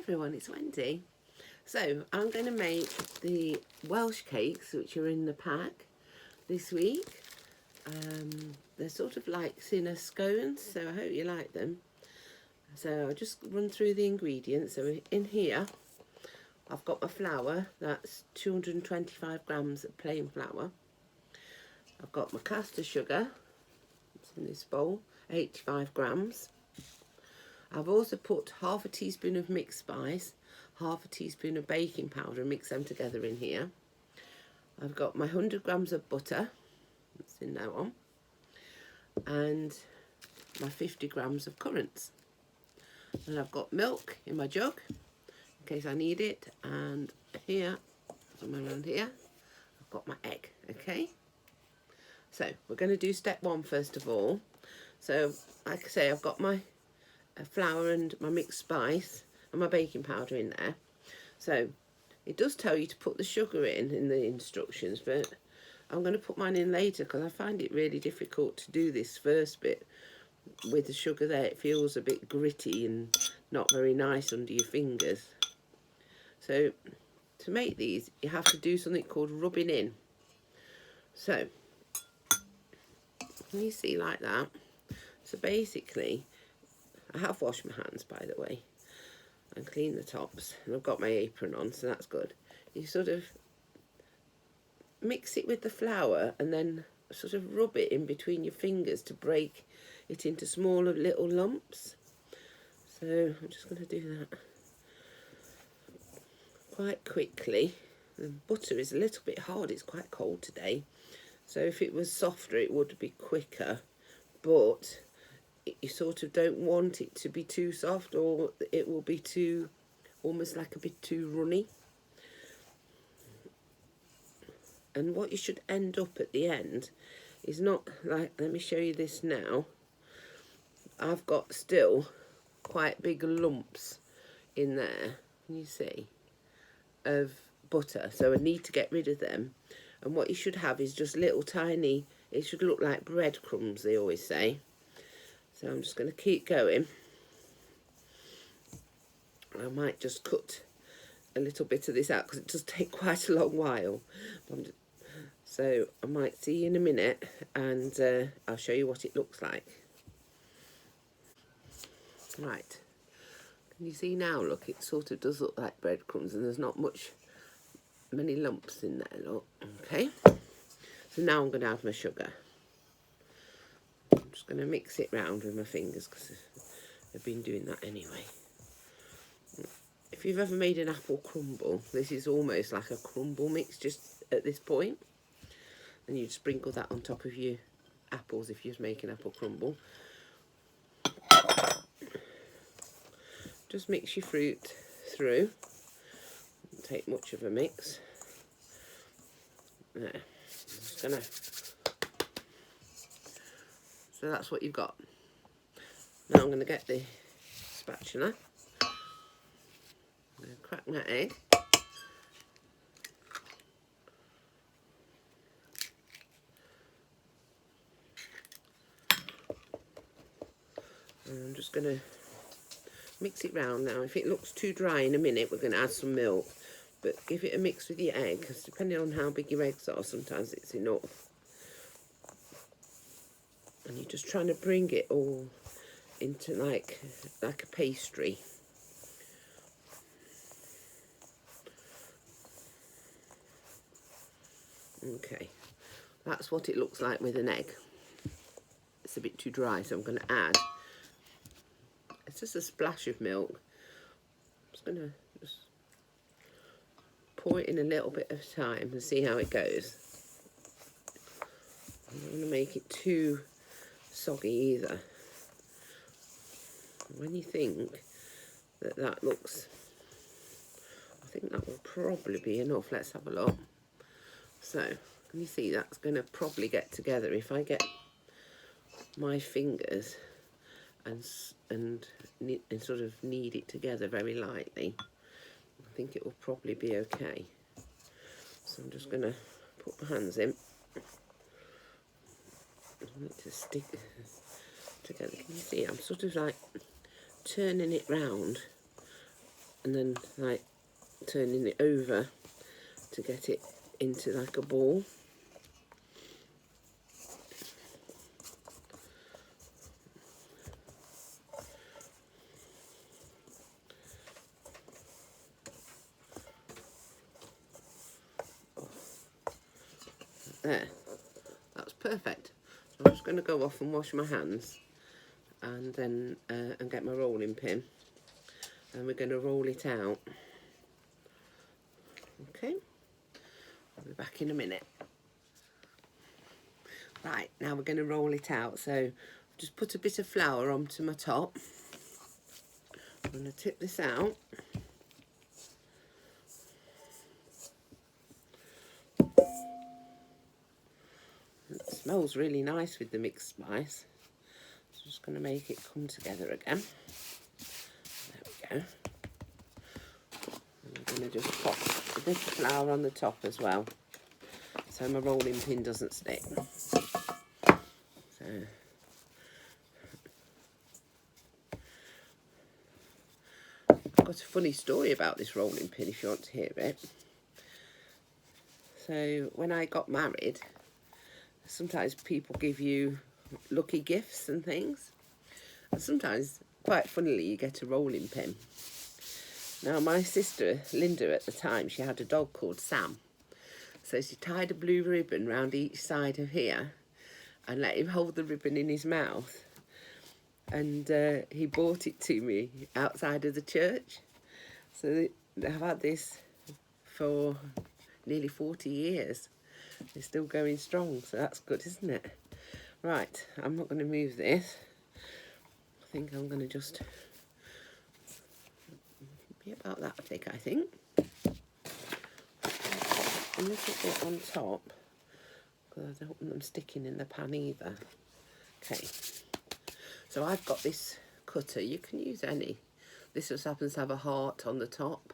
everyone, it's Wendy. So I'm going to make the Welsh cakes which are in the pack this week. They're sort of like thinner scones, so I hope you like them. So I'll just run through the ingredients. So in here I've got my flour, that's 225 grams of plain flour. I've got my caster sugar, it's in this bowl, 85 grams. I've also put half a teaspoon of mixed spice, half a teaspoon of baking powder and mix them together in here. I've got my 100 grams of butter, that's in that one, and my 50 grams of currants. And I've got milk in my jug, in case I need it, and here, somewhere around here, I've got my egg, okay? So, we're going to do step one first of all. So, like I say, I've got my flour and my mixed spice and my baking powder in there. So it does tell you to put the sugar in the instructions, but I'm going to put mine in later because I find it really difficult to do this first bit with the sugar there. It feels a bit gritty and not very nice under your fingers. So to make these you have to do something called rubbing in. So you see, like that. So basically, I have washed my hands, by the way, and cleaned the tops, and I've got my apron on, so that's good. You sort of mix it with the flour and then sort of rub it in between your fingers to break it into smaller little lumps. So I'm just going to do that quite quickly. The butter is a little bit hard, it's quite cold today, so if it was softer it would be quicker, but you sort of don't want it to be too soft or it will be too, almost like a bit too runny. And what you should end up at the end is not like, let me show you this now. I've got still quite big lumps in there, can you see, of butter, so I need to get rid of them. And what you should have is just little tiny, it should look like breadcrumbs, they always say. So I'm just going to keep going. I might just cut a little bit of this out because it does take quite a long while. So I might see you in a minute and I'll show you what it looks like. Right. Can you see now? Look, it sort of does look like breadcrumbs and there's not many lumps in there, look. Okay. So now I'm going to add my sugar. I'm just going to mix it round with my fingers because I've been doing that anyway. If you've ever made an apple crumble, this is almost like a crumble mix just at this point. And you'd sprinkle that on top of your apples if you're making apple crumble. Just mix your fruit through. Don't take much of a mix. There. Just gonna. So that's what you've got. Now I'm going to get the spatula. I'm going to crack my egg. And I'm just going to mix it round now. If it looks too dry in a minute, we're going to add some milk. But give it a mix with your egg, because depending on how big your eggs are, sometimes it's enough. And you're just trying to bring it all into like a pastry. Okay, that's what it looks like with an egg. It's a bit too dry, so I'm going to add, it's just a splash of milk. I'm just going to pour it in a little bit of time and see how it goes. I don't want to make it too soggy either. When you think that looks, I think that will probably be enough. Let's have a look. So, can you see that's going to probably get together if I get my fingers and sort of knead it together very lightly. I think it will probably be okay. So I'm just going to put my hands in. I want it to stick together. Can you see? I'm sort of like turning it round and then like turning it over to get it into like a ball. There, that's perfect. So I'm just going to go off and wash my hands, and then and get my rolling pin, and we're going to roll it out. Okay, I'll be back in a minute. Right, now we're going to roll it out. So just put a bit of flour onto my top. I'm going to tip this out. It smells really nice with the mixed spice. So just going to make it come together again. There we go. And I'm going to just pop a bit of flour on the top as well, so my rolling pin doesn't stick. So I've got a funny story about this rolling pin if you want to hear it. So when I got married, sometimes people give you lucky gifts and things, and sometimes, quite funnily, you get a rolling pin. Now my sister Linda, at the time, she had a dog called Sam, so she tied a blue ribbon round each side of here and let him hold the ribbon in his mouth, and he brought it to me outside of the church. So I've had this for nearly 40 years. It's still going strong, so that's good, isn't it? Right, I'm not going to move this. I think I'm going to just be about that thick, I think. A little bit on top, because I don't want them sticking in the pan either. Okay, so I've got this cutter. You can use any. This just happens to have a heart on the top.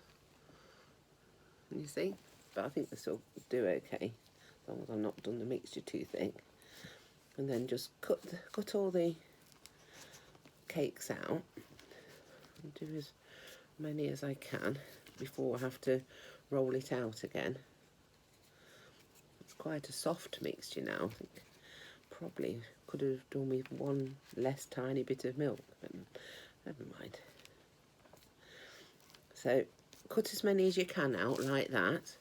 Can you see? But I think this will do okay, as long as I've not done the mixture too thick. And then just cut all the cakes out and do as many as I can before I have to roll it out again. It's quite a soft mixture now. I think probably could have done with one less tiny bit of milk, but never mind. So cut as many as you can out like that,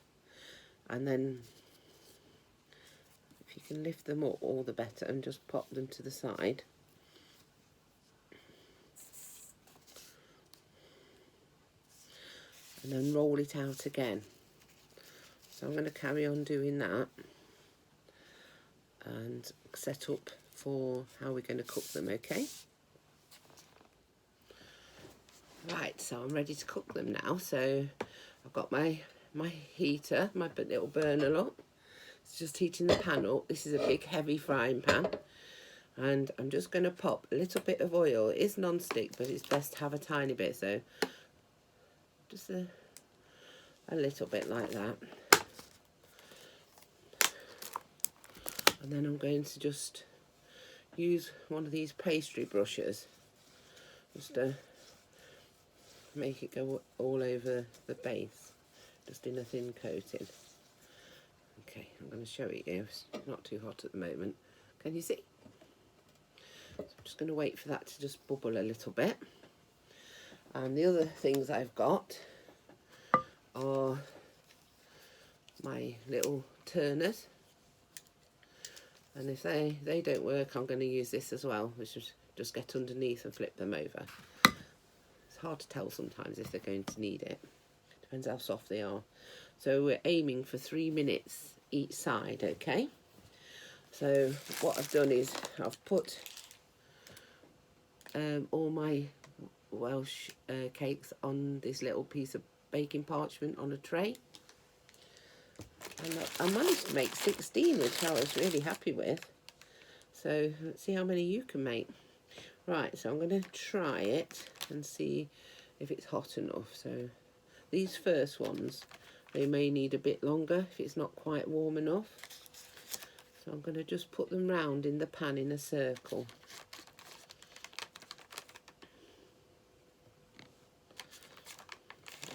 and then if you can lift them up, all the better, and just pop them to the side. And then roll it out again. So I'm going to carry on doing that and set up for how we're going to cook them, okay? Right, so I'm ready to cook them now. So I've got my heater, my little burner up. It's just heating the pan up. This is a big heavy frying pan, and I'm just going to pop a little bit of oil. It is non-stick, but it's best to have a tiny bit, so just a little bit like that. And then I'm going to just use one of these pastry brushes just to make it go all over the base, just in a thin coating. Okay, I'm going to show it you. It's not too hot at the moment. Can you see? So I'm just going to wait for that to just bubble a little bit. And the other things I've got are my little turners. And if they don't work, I'm going to use this as well, which is just get underneath and flip them over. It's hard to tell sometimes if they're going to need it. Depends how soft they are. So we're aiming for 3 minutes each side, okay? So what I've done is I've put all my Welsh cakes on this little piece of baking parchment on a tray. And I managed to make 16, which I was really happy with. So let's see how many you can make. Right, so I'm going to try it and see if it's hot enough. So these first ones, they may need a bit longer if it's not quite warm enough. So I'm going to just put them round in the pan in a circle.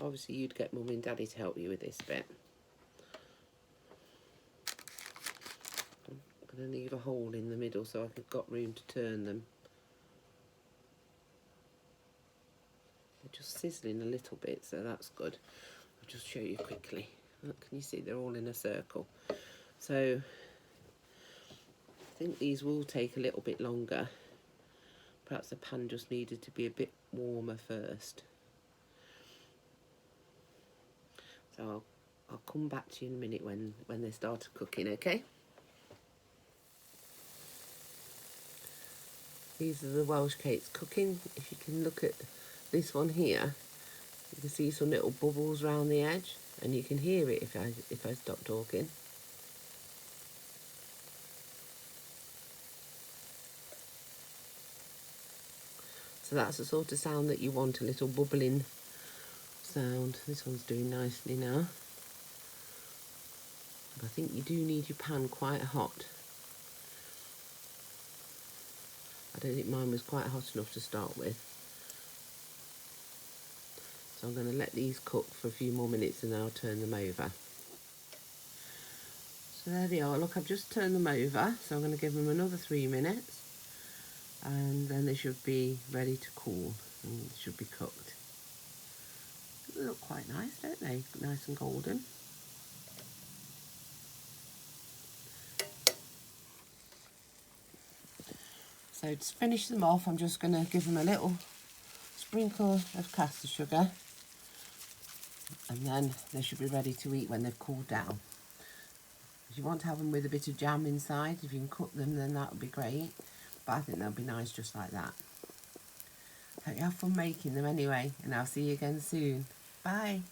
Obviously you'd get Mum and Daddy to help you with this bit. I'm going to leave a hole in the middle so I've got room to turn them. They're just sizzling a little bit, so that's good. I'll just show you quickly. Look, can you see they're all in a circle? So I think these will take a little bit longer. Perhaps the pan just needed to be a bit warmer first. So I'll come back to you in a minute when they start cooking, okay? These are the Welsh cakes cooking. If you can look at this one here, you can see some little bubbles around the edge, and you can hear it if I stop talking. So that's the sort of sound that you want, a little bubbling sound. This one's doing nicely now. But I think you do need your pan quite hot. I don't think mine was quite hot enough to start with. So I'm going to let these cook for a few more minutes and then I'll turn them over. So there they are. Look, I've just turned them over. So I'm going to give them another 3 minutes. And then they should be ready to cool and should be cooked. They look quite nice, don't they? Nice and golden. So to finish them off, I'm just going to give them a little sprinkle of caster sugar, and then they should be ready to eat when they've cooled down. If you want to have them with a bit of jam inside, if you can cook them, then that would be great, but I think they'll be nice just like that. Hope you have fun making them anyway, and I'll see you again soon. Bye.